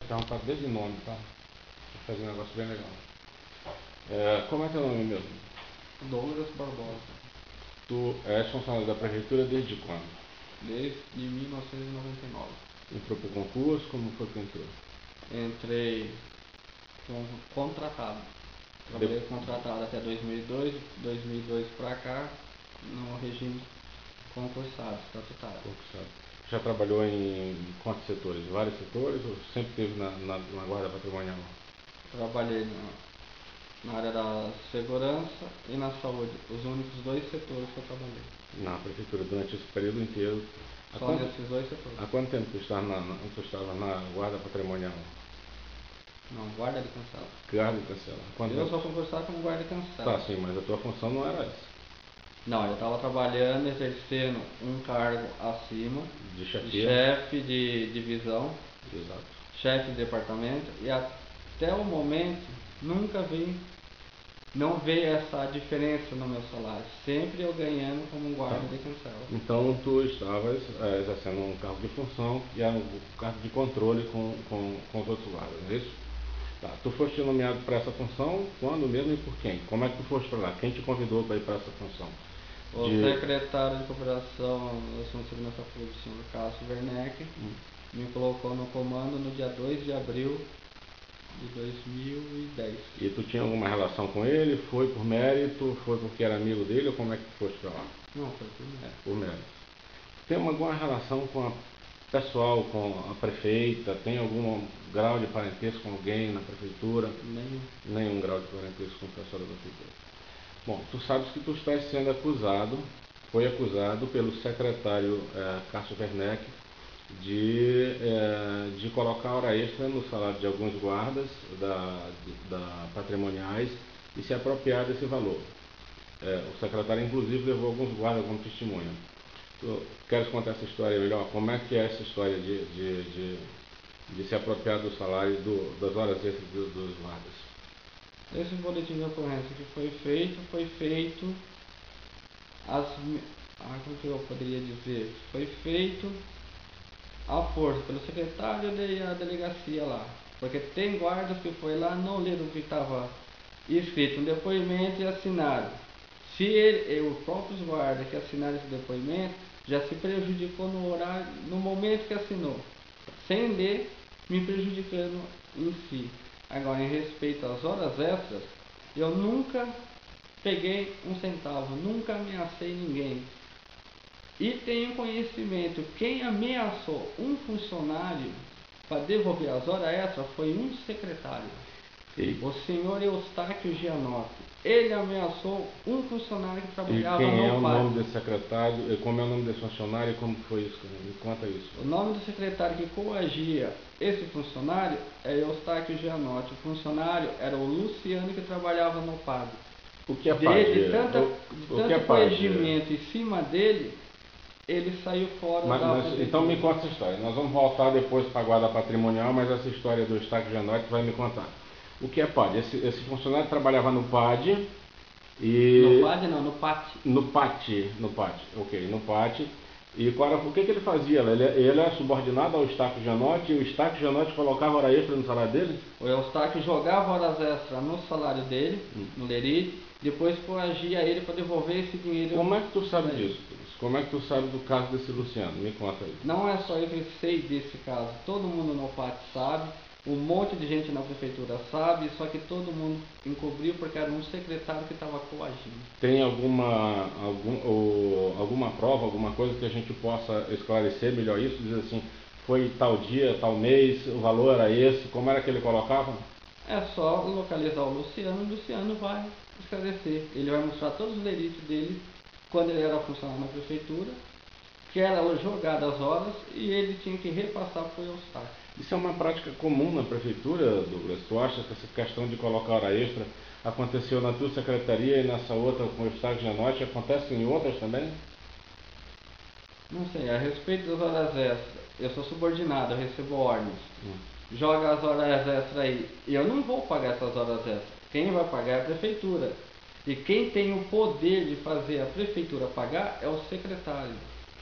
Então tá desde o nome, tá? Vou fazer um negócio bem legal. Como é teu nome mesmo? Douglas Barbosa, Tu és funcionário da prefeitura desde quando? desde 1999. Entrou por concurso? Como foi que entrou? Entrei contratado. Trabalhei contratado até 2002, 2002 para cá, no regime concursado, estatutário. Concursado. Já trabalhou em quantos setores? Vários setores ou sempre esteve na guarda patrimonial? Trabalhei na área da segurança e na saúde, os únicos dois setores que eu trabalhei. Na prefeitura durante esse período inteiro? Só nesses dois setores. Há quanto tempo tu estava na guarda patrimonial? Não, guarda de cancela. Guarda de cancela. Eu sou concursado como guarda de cancela. Tá, sim, mas a tua função não era essa. Não, eu estava trabalhando, exercendo um cargo acima De de chefia? chefe de divisão, Exato. chefe de departamento, e até o momento não veio essa diferença no meu salário. Sempre eu ganhando como um guarda de cancela. Então tu estavas exercendo um cargo de função e era um cargo de controle com os outros guardas, não é isso? Tá. Tu foste nomeado para essa função quando mesmo e por quem? Como é que tu foste para lá? Quem te convidou para ir para essa função? O secretário de Cooperação da Assuntos de Segurança Pública, o senhor Cássio Werneck, me colocou no comando no dia 2 de abril de 2010. E tu tinha alguma relação com ele? Foi por mérito? Foi porque era amigo dele ou como é que tu foste para lá? Não, foi por mérito. Por mérito. Tem alguma relação com a pessoal, com a prefeita? Tem algum grau de parentesco com alguém na prefeitura? Nenhum grau de parentesco com o pessoal da prefeitura. Bom, tu sabes que tu estás sendo acusado, foi acusado pelo secretário Cássio Werneck de colocar hora extra no salário de alguns guardas da patrimoniais e se apropriar desse valor. O secretário inclusive levou alguns guardas como testemunha. Tu queres contar essa história melhor? Como é que é essa história de se apropriar do salário das horas extras dos guardas? Esse boletim de ocorrência que foi feito como que eu poderia dizer? Foi feito à força pelo secretário e a delegacia lá. Porque tem guardas que foi lá, não leram o que estava escrito no depoimento e assinaram. Se os próprios guardas que assinaram esse depoimento já se prejudicou no momento que assinou, sem ler, me prejudicando em si. Agora, em respeito às horas extras, eu nunca peguei um centavo, nunca ameacei ninguém. E tenho conhecimento, quem ameaçou um funcionário para devolver as horas extras foi um secretário. O senhor Eustáquio Gianotti. Ele ameaçou um funcionário que trabalhava no PAD. E quem é o nome desse secretário? Como é o nome desse funcionário e como foi isso? Me conta isso. O nome do secretário que coagia esse funcionário é Eustáquio Gianotti. O funcionário era o Luciano que trabalhava no PAD. O que é PAD? De tanto coagimento em cima dele, ele saiu fora da prefeitura. Então me conta essa história. Nós vamos voltar depois para a guarda patrimonial, mas essa história do Eustáquio Gianotti vai me contar. O que é PAD? Esse funcionário trabalhava no PAD e... No PAD não, no PAT. No PAT, ok, no PAT. E o que ele fazia? Ele era subordinado ao Eustáquio Gianotti e o Eustáquio Gianotti colocava hora extra no salário dele? O Eustáquio jogava horas extras no salário dele, no lerite, depois coagia ele para devolver esse dinheiro. Como é que tu sabe disso? Como é que tu sabe do caso desse Luciano? Me conta aí. Não é só eu que sei desse caso, todo mundo no PAT sabe, um monte de gente na prefeitura sabe, só que todo mundo encobriu porque era um secretário que estava coagindo. Tem alguma prova, alguma coisa que a gente possa esclarecer melhor isso? Dizer assim, foi tal dia, tal mês, o valor era esse, como era que ele colocava? É só localizar o Luciano vai esclarecer. Ele vai mostrar todos os delitos dele quando ele era funcionário na prefeitura, que era jogada as horas e ele tinha que repassar para o Eustáquio. Isso é uma prática comum na prefeitura, Douglas? Tu acha que essa questão de colocar hora extra aconteceu na tua secretaria e nessa outra com o Eustáquio Gianotti? Acontece em outras também? Não sei, a respeito das horas extras, eu sou subordinado, eu recebo ordens. Joga as horas extras aí. E eu não vou pagar essas horas extras. Quem vai pagar é a prefeitura. E quem tem o poder de fazer a prefeitura pagar é o secretário.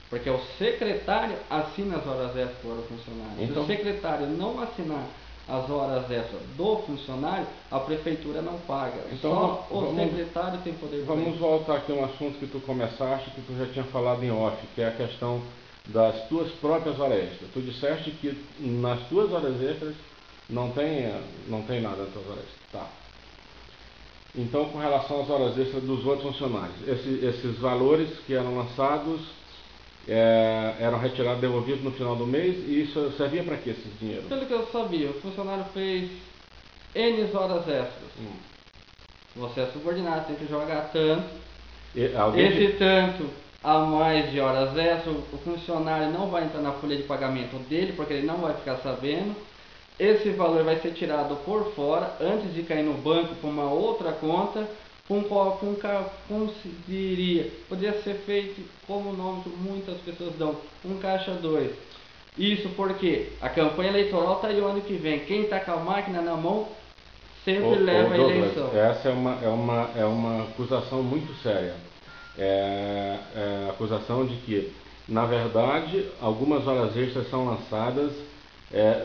Porque o secretário assina as horas extras para o funcionário. Então, se o secretário não assinar as horas extras do funcionário, a prefeitura não paga. Então, só o secretário tem poder de pagar. Vamos voltar aqui a um assunto que tu começaste, que tu já tinha falado em off, que é a questão das tuas próprias horas extras. Tu disseste que nas tuas horas extras não tem nada nas tuas horas extras. Tá. Então, com relação às horas extras dos outros funcionários, esses valores que eram lançados eram retirados, devolvidos no final do mês, e isso servia para quê, esse dinheiro? Pelo que eu sabia, o funcionário fez N horas extras. Você é subordinado, tem que jogar tanto. Tanto a mais de horas extras, o funcionário não vai entrar na folha de pagamento dele, porque ele não vai ficar sabendo. Esse valor vai ser tirado por fora, antes de cair no banco, para uma outra conta, poderia ser feito, como o nome que muitas pessoas dão, um caixa 2. Isso porque a campanha eleitoral está aí o ano que vem. Quem está com a máquina na mão sempre leva a eleição. Essa é uma acusação muito séria. A acusação de que, na verdade, algumas horas extras são lançadas,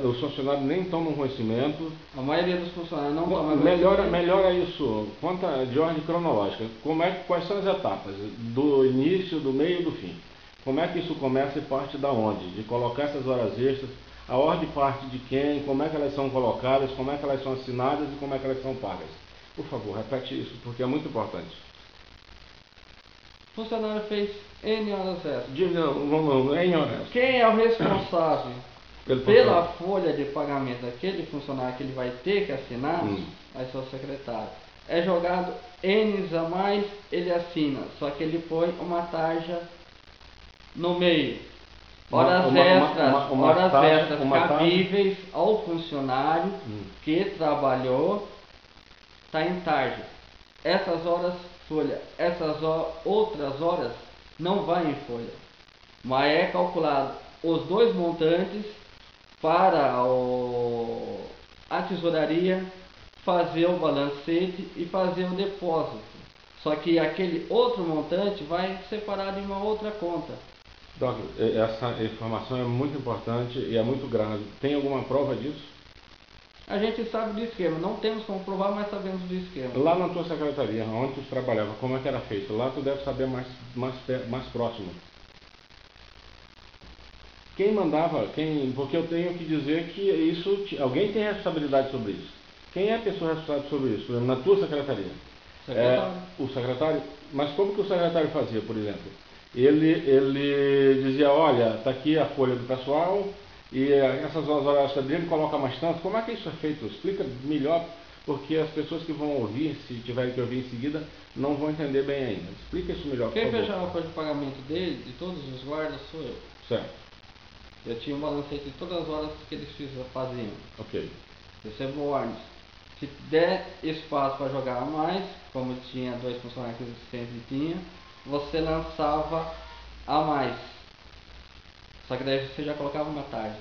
os funcionários nem tomam conhecimento. A maioria dos funcionários não tomam conhecimento. Melhora isso, conta de ordem cronológica. Quais são as etapas? Do início, do meio e do fim. Como é que isso começa e parte da onde? De colocar essas horas extras, a ordem parte de quem, como é que elas são colocadas, como é que elas são assinadas e como é que elas são pagas. Por favor, repete isso, porque é muito importante. O funcionário fez N horas extras. N horas. Quem é o responsável pela folha de pagamento daquele funcionário que ele vai ter que assinar? Vai ser o secretário. É jogado N a mais, ele assina, só que ele põe uma tarja no meio. Horas extras cabíveis ao funcionário que trabalhou, está em tarja. Essas horas folha, outras horas não vai em folha, mas é calculado os dois montantes para a tesouraria fazer o balancete e fazer o depósito. Só que aquele outro montante vai separado em uma outra conta. Doc, essa informação é muito importante e é muito grave. Tem alguma prova disso? A gente sabe do esquema, não temos como provar, mas sabemos do esquema. Lá na tua secretaria, onde tu trabalhava, como é que era feito? Lá tu deve saber mais próximo. Quem mandava, porque eu tenho que dizer que isso, alguém tem responsabilidade sobre isso. Quem é a pessoa responsável sobre isso? Por exemplo, na tua secretaria? O secretário? Mas como que o secretário fazia, por exemplo? Ele dizia, olha, está aqui a folha do pessoal e essas horas dele coloca mais tanto. Como é que isso é feito? Explica melhor, porque as pessoas que vão ouvir, se tiverem que ouvir em seguida, não vão entender bem ainda. Explica isso melhor, por favor. Quem fechava a folha de pagamento dele, de todos os guardas, sou eu. Certo. Eu tinha um balancete de todas as horas que eles faziam. Ok. Recebo ordens. Se der espaço para jogar a mais, como tinha 2 funcionários que sempre tinha, você lançava a mais. Só que daí você já colocava uma tarde.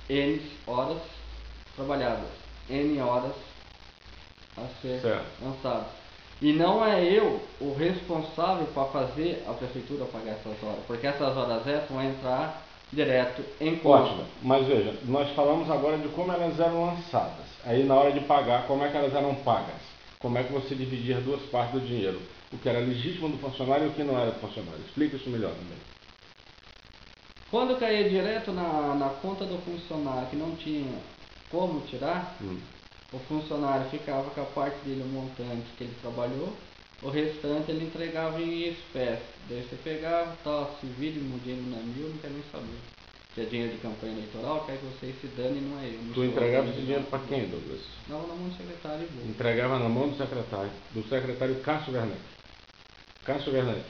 N horas trabalhadas. N horas a ser lançadas. E não é eu o responsável para fazer a prefeitura pagar essas horas. Porque essas horas extras vão entrar direto em conta. Ótimo, mas veja, nós falamos agora de como elas eram lançadas. Aí na hora de pagar, como é que elas eram pagas? Como é que você dividia duas partes do dinheiro? O que era legítimo do funcionário e o que não era do funcionário. Explica isso melhor também. Quando caía direto na conta do funcionário que não tinha como tirar, o funcionário ficava com a parte dele, o montante que ele trabalhou, o restante ele entregava em espécie. Daí você pegava, se vira no dinheiro não é meu, não quer nem saber. Se é dinheiro de campanha eleitoral, quer que vocês se dane, não é eu. Tu entregava esse dinheiro para quem, Douglas? Não, na mão do secretário. Entregava na mão do secretário Cássio Werneck. Cássio Werneck.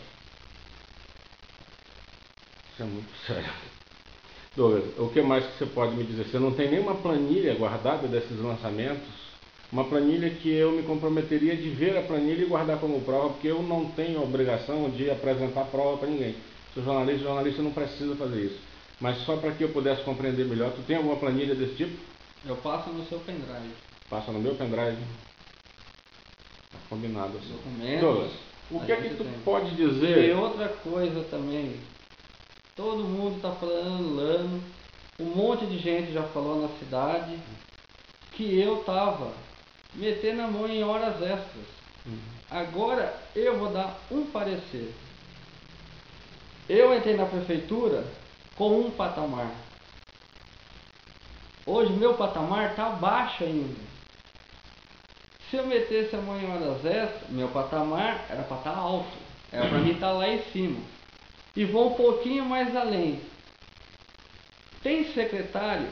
Isso é muito sério. Douglas, o que mais que você pode me dizer? Você não tem nenhuma planilha guardada desses lançamentos? Uma planilha que eu me comprometeria de ver a planilha e guardar como prova, porque eu não tenho a obrigação de apresentar prova para ninguém. Sou jornalista, o jornalista não precisa fazer isso. Mas só para que eu pudesse compreender melhor, tu tem alguma planilha desse tipo? Eu passo no seu pendrive. Passa no meu pendrive. Tá combinado assim. Documentos. Douglas, o que é que tu pode dizer? E outra coisa também, todo mundo está falando, um monte de gente já falou na cidade, que eu estava metendo a mão em horas extras. Agora eu vou dar um parecer. Eu entrei na prefeitura com um patamar. Hoje meu patamar está baixo ainda. Se eu metesse a mão em horas extras, meu patamar era para estar alto. Era para mim estar lá em cima. E vou um pouquinho mais além. Tem secretário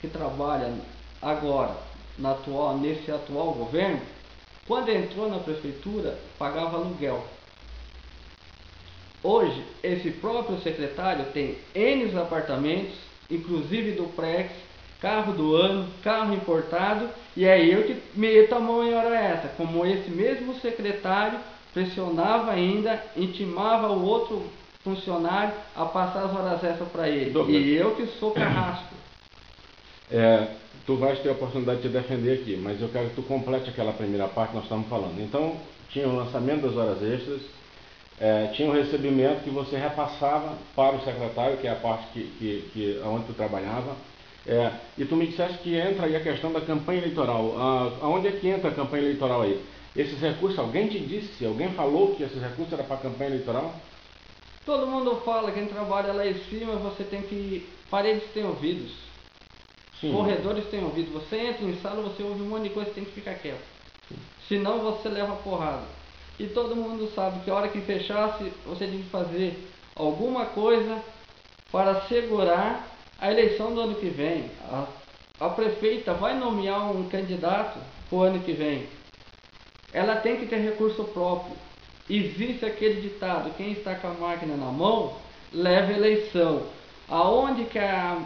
que trabalha agora nesse atual governo, quando entrou na prefeitura, pagava aluguel. Hoje, esse próprio secretário tem N apartamentos, inclusive duplex, carro do ano, carro importado, e é eu que meto a mão em hora extra, como esse mesmo secretário pressionava ainda, intimava o outro funcionário a passar as horas extras para ele. Douglas. E eu que sou carrasco. Tu vais ter a oportunidade de te defender aqui, mas eu quero que tu complete aquela primeira parte que nós estamos falando. Então, tinha o lançamento das horas extras, tinha o recebimento que você repassava para o secretário, que é a parte onde tu trabalhava, e tu me disseste que entra aí a questão da campanha eleitoral. Aonde é que entra a campanha eleitoral aí? Esses recursos, alguém te disse, alguém falou que esses recursos eram para a campanha eleitoral? Todo mundo fala, quem trabalha lá em cima, você tem que... Paredes têm ouvidos. Sim. Corredores têm ouvido. Você entra em sala, você ouve um monte de coisa, você tem que ficar quieto. Sim. Senão você leva porrada. E todo mundo sabe que a hora que fechasse, você tem que fazer alguma coisa para segurar a eleição do ano que vem. A prefeita vai nomear um candidato para o ano que vem. Ela tem que ter recurso próprio. Existe aquele ditado, quem está com a máquina na mão, leva a eleição. Aonde que a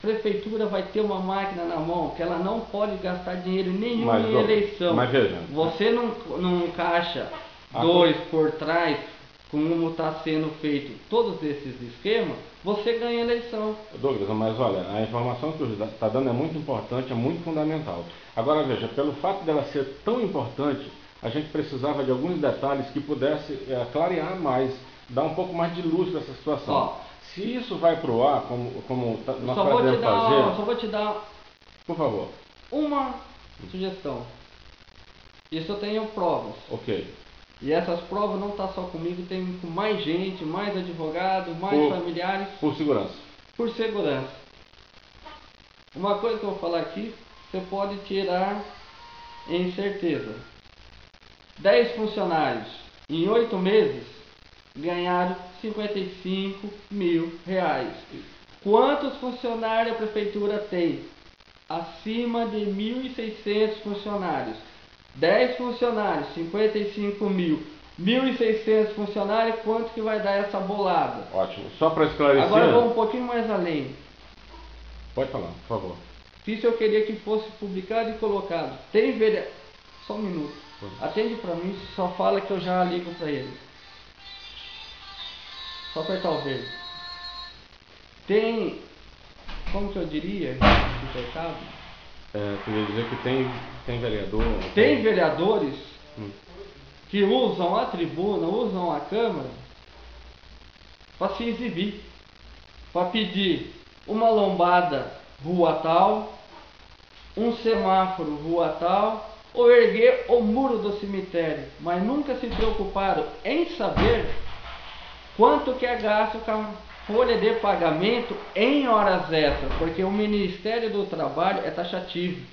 prefeitura vai ter uma máquina na mão, que ela não pode gastar dinheiro nenhum em eleição. Mas veja, você não caixa dois por trás, como está sendo feito todos esses esquemas, você ganha eleição. Douglas, mas olha, a informação que você está dando é muito importante, é muito fundamental. Agora veja, pelo fato dela ser tão importante, a gente precisava de alguns detalhes que pudesse clarear mais, dar um pouco mais de luz para essa situação. Ó, se isso vai para o ar, como nós podemos fazer... Só vou te dar, por favor, uma sugestão. Isso eu tenho provas. Ok. E essas provas não estão só comigo, tem com mais gente, mais advogado, mais familiares. Por segurança. Por segurança. Uma coisa que eu vou falar aqui, você pode tirar em certeza. 10 funcionários em 8 meses ganharam 55 mil reais. Quantos funcionários a prefeitura tem? Acima de 1.600 funcionários. 10 funcionários, 55 mil. 1.600 funcionários, quanto que vai dar essa bolada? Ótimo. Só para esclarecer... Agora vamos um pouquinho mais além. Pode falar, por favor. Isso eu queria que fosse publicado e colocado. Tem vereador... Só um minuto. Atende para mim, só fala que eu já ligo para ele. Só apertar o verde. Tem... Como que eu diria? Supercado? Queria dizer que tem vereador... Tem vereadores que usam a tribuna, usam a Câmara para se exibir, para pedir uma lombada rua tal, um semáforo rua tal, ou erguer o muro do cemitério, mas nunca se preocuparam em saber quanto que é gasto com a folha de pagamento em horas extras, porque o Ministério do Trabalho é taxativo.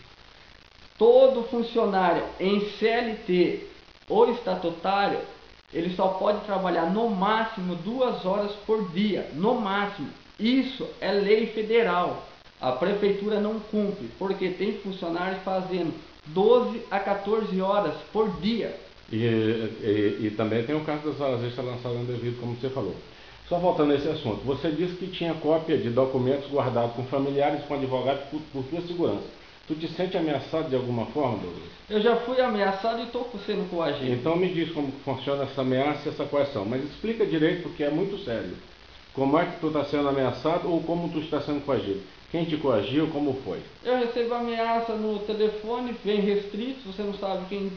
Todo funcionário em CLT ou estatutário, ele só pode trabalhar no máximo 2 horas por dia, no máximo. Isso é lei federal. A prefeitura não cumpre, porque tem funcionários fazendo 12 a 14 horas por dia. E também tem o caso das horas extras lançadas indevido, como você falou. Só voltando a esse assunto, você disse que tinha cópia de documentos guardados com familiares, com advogados, por tua segurança. Tu te sente ameaçado de alguma forma, Douglas? Eu já fui ameaçado e estou sendo coagido. Então me diz como funciona essa ameaça e essa coação, mas explica direito porque é muito sério. Como é que tu está sendo ameaçado ou como tu está sendo coagido? Quem te coagiu, como foi? Eu recebo ameaça no telefone, vem restrito, você não sabe quem...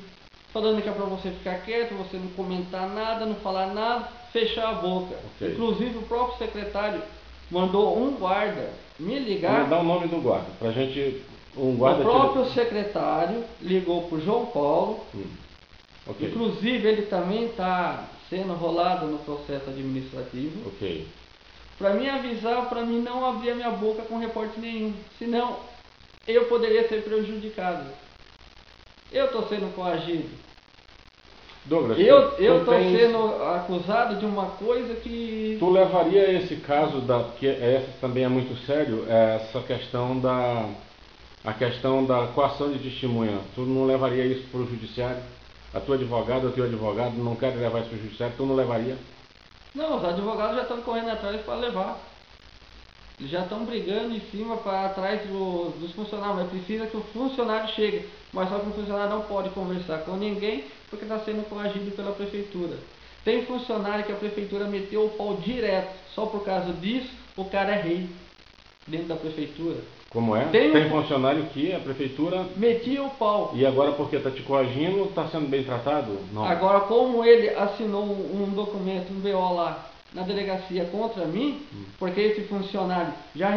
Falando que é para você ficar quieto, você não comentar nada, não falar nada, fechar a boca. Okay. Inclusive o próprio secretário mandou um guarda me ligar. Vamos dar o nome do guarda, para a gente Um guarda o próprio secretário ligou para o João Paulo. Okay. Inclusive ele também está sendo rolado no processo administrativo. Ok. Para me avisar, para mim não abrir a minha boca com reporte nenhum. Senão eu poderia ser prejudicado. Eu estou sendo coagido. Douglas, eu estou sendo acusado de uma coisa que... Tu levaria esse caso, porque essa também é muito sério, essa questão a questão da coação de testemunha, tu não levaria isso para o judiciário? A tua advogada, o teu advogado não quer levar isso para o judiciário, tu não levaria? Não, os advogados já estão correndo atrás para levar. Eles já estão brigando em cima para atrás dos funcionários, mas precisa que o funcionário chegue. Mas só que o funcionário não pode conversar com ninguém porque está sendo coagido pela prefeitura. Tem funcionário que a prefeitura meteu o pau direto. Só por causa disso, o cara é rei dentro da prefeitura. Como é? Tem funcionário que a prefeitura metia o pau. E agora porque está te coagindo, está sendo bem tratado? Não. Agora, como ele assinou um documento, um BO lá na delegacia contra mim, porque esse funcionário já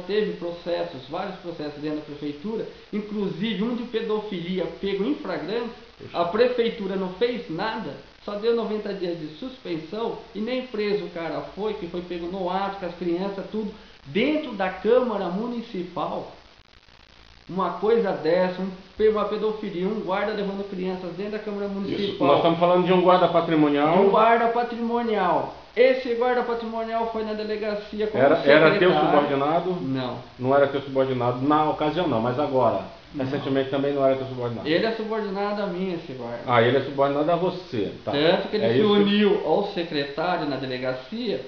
teve processos, vários processos dentro da prefeitura, inclusive um de pedofilia pego em flagrante, a prefeitura não fez nada, só deu 90 dias de suspensão e nem preso o cara foi, que foi pego no ato com as crianças, tudo, dentro da Câmara Municipal. Uma coisa dessa, uma pedofilia, um guarda levando crianças dentro da Câmara Municipal. Isso, nós estamos falando de um guarda patrimonial. De um guarda patrimonial. Esse guarda patrimonial foi na delegacia como secretário. Era teu subordinado? Não. Não era teu subordinado na ocasião não, mas agora. Não. Recentemente também não era teu subordinado. Ele é subordinado a mim, esse guarda. Ah, ele é subordinado a você. Tá. Tanto que ele se uniu ao secretário na delegacia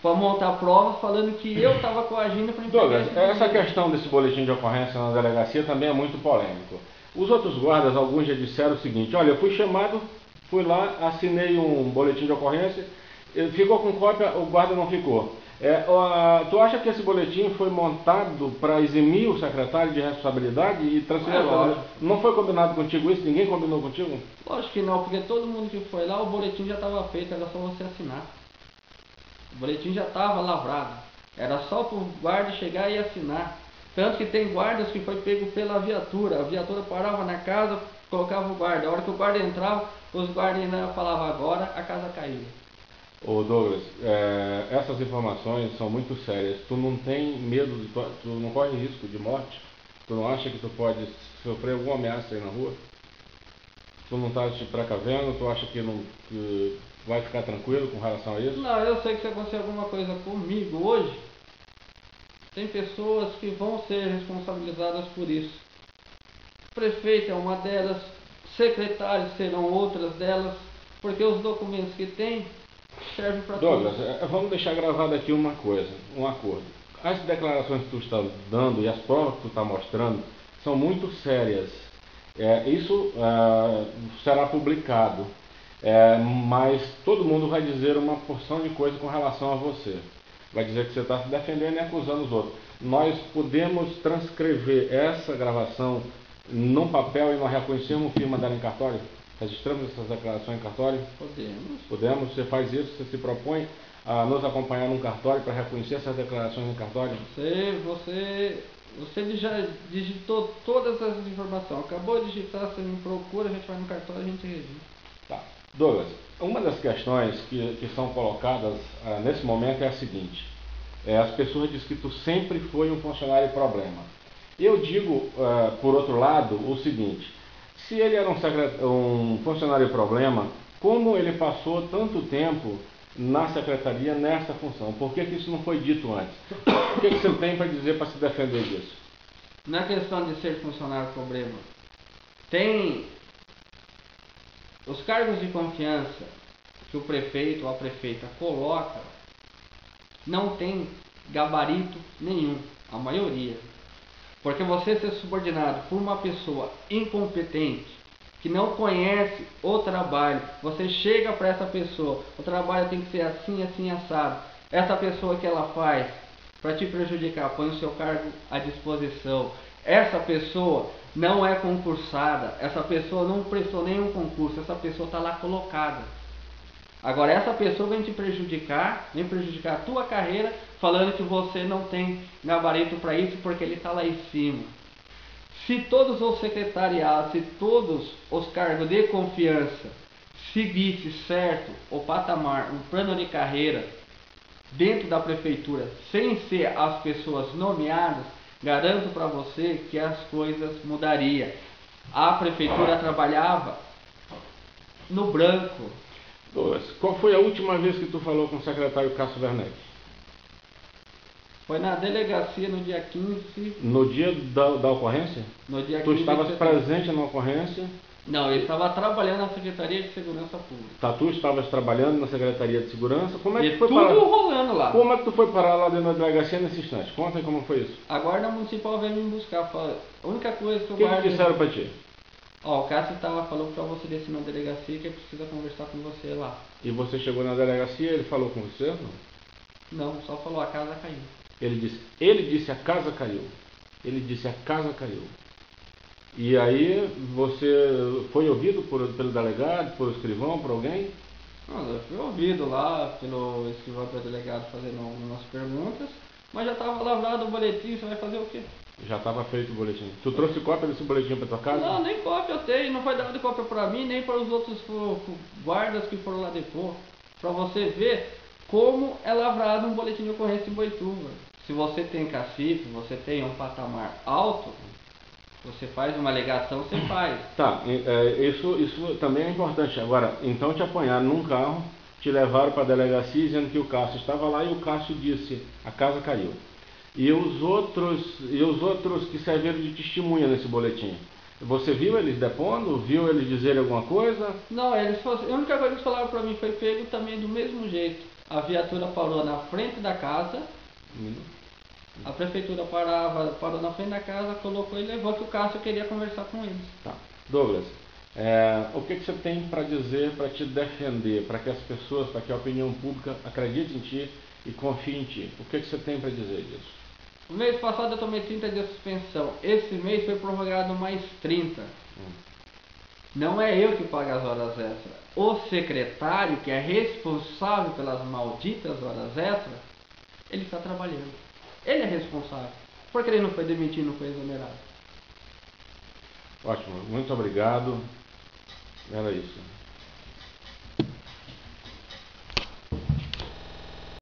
para montar provas falando que eu estava coagindo para impedir. Douglas, essa questão desse boletim de ocorrência na delegacia também é muito polêmico. Os outros guardas, alguns já disseram o seguinte: olha, eu fui chamado, fui lá, assinei um boletim de ocorrência, ficou com cópia, o guarda não ficou. Tu acha que esse boletim foi montado para eximir o secretário de responsabilidade e transferir? Não foi combinado contigo isso? Ninguém combinou contigo? Lógico que não, porque todo mundo que foi lá, o boletim já estava feito, era só você assinar. O boletim já estava lavrado. Era só para o guarda chegar e assinar. Tanto que tem guardas que foi pego pela viatura. A viatura parava na casa, colocava o guarda. A hora que o guarda entrava, os guardas ainda falavam agora, a casa caiu. Ô Douglas, essas informações são muito sérias. Tu não tem medo, tu não corre risco de morte? Tu não acha que tu pode sofrer alguma ameaça aí na rua? Tu não está te precavendo? Tu acha que vai ficar tranquilo com relação a isso? Não, eu sei que se acontecer alguma coisa comigo hoje, tem pessoas que vão ser responsabilizadas por isso. O prefeito é uma delas, secretários serão outras delas, porque os documentos que tem servem para todos. Douglas, vamos deixar gravado aqui uma coisa, um acordo. As declarações que tu está dando e as provas que tu está mostrando são muito sérias. Isso será publicado. Mas todo mundo vai dizer uma porção de coisa com relação a você. Vai dizer que você está se defendendo e acusando os outros. Nós podemos transcrever essa gravação num papel e nós reconhecermos firma dela em cartório? Registramos essas declarações em cartório? Podemos. Podemos? Você faz isso? Você se propõe a nos acompanhar num cartório para reconhecer essas declarações em cartório? Você já digitou todas as informações. Acabou de digitar, você me procura, a gente vai no cartório e a gente registra. Tá. Douglas, uma das questões que são colocadas nesse momento é a seguinte: as pessoas dizem que tu sempre foi um funcionário problema. Eu digo, por outro lado, o seguinte: se ele era um funcionário problema, como ele passou tanto tempo na secretaria nessa função? Por que isso não foi dito antes? O que você tem para dizer para se defender disso? Na questão de ser funcionário problema, tem os cargos de confiança que o prefeito ou a prefeita coloca, não tem gabarito nenhum, a maioria. Porque você ser subordinado por uma pessoa incompetente, que não conhece o trabalho, você chega para essa pessoa, o trabalho tem que ser assim, assim, assado. Essa pessoa que ela faz para te prejudicar, põe o seu cargo à disposição. Essa pessoa não é concursada, essa pessoa não prestou nenhum concurso, essa pessoa está lá colocada. Agora essa pessoa vem te prejudicar, vem prejudicar a tua carreira, falando que você não tem gabarito para isso porque ele está lá em cima. Se todos os secretariados, se todos os cargos de confiança seguissem certo o patamar, um plano de carreira dentro da prefeitura, sem ser as pessoas nomeadas, garanto para você que as coisas mudariam. A prefeitura trabalhava no branco. Qual foi a última vez que tu falou com o secretário Cássio Werneck? Foi na delegacia no dia 15. No dia da ocorrência? No dia Tu 15 estavas de setembro. presente na ocorrência? Não, ele estava trabalhando na Secretaria de Segurança Pública. Tá, tu estavas trabalhando na Secretaria de Segurança. Como é que E tu foi tudo parar? rolando lá. Como é que tu foi parar lá dentro da delegacia nesse instante? Conta aí como foi isso. A guarda municipal veio me buscar. A única coisa que o O que guarda... que disseram pra ti? Ó, o Cássio falou pra você descer na delegacia que ele precisa conversar com você lá. E você chegou na delegacia, ele falou com você? Não? Não, só falou a casa caiu. Ele disse a casa caiu. Ele disse a casa caiu. E aí você foi ouvido pelo delegado, por escrivão, por alguém? Não, eu fui ouvido lá pelo escrivão, pelo delegado fazendo algumas perguntas, mas já estava lavrado o boletim, você vai fazer o quê? Já estava feito o boletim. Tu trouxe cópia desse boletim para tua casa? Não, nem cópia eu tenho, não foi dado cópia para mim, nem para os outros guardas que foram lá depois. Para você ver como é lavrado um boletim de ocorrência em Boituva. Se você tem cacife, você tem um patamar alto, você faz uma alegação, você faz. Tá, isso também é importante. Agora, então te apanharam num carro, te levaram para a delegacia dizendo que o Cássio estava lá e o Cássio disse, a casa caiu. E os outros que serviram de testemunha nesse boletim? Você viu eles depondo? Viu eles dizerem alguma coisa? Não, a única coisa que eles falaram para mim foi pego também do mesmo jeito. A viatura parou na frente da casa. A prefeitura parou na frente da casa, colocou e levou que o Cássio queria conversar com eles. Tá. Douglas, o que você tem para dizer, para te defender, para que as pessoas, para que a opinião pública acredite em ti e confie em ti? O que você tem para dizer disso? O mês passado eu tomei 30 dias de suspensão. Esse mês foi prorrogado mais 30. Não é eu que pago as horas extras. O secretário, que é responsável pelas malditas horas extras, ele está trabalhando. Ele é responsável. Porque ele não foi demitido, não foi exonerado. Ótimo, muito obrigado. Era isso.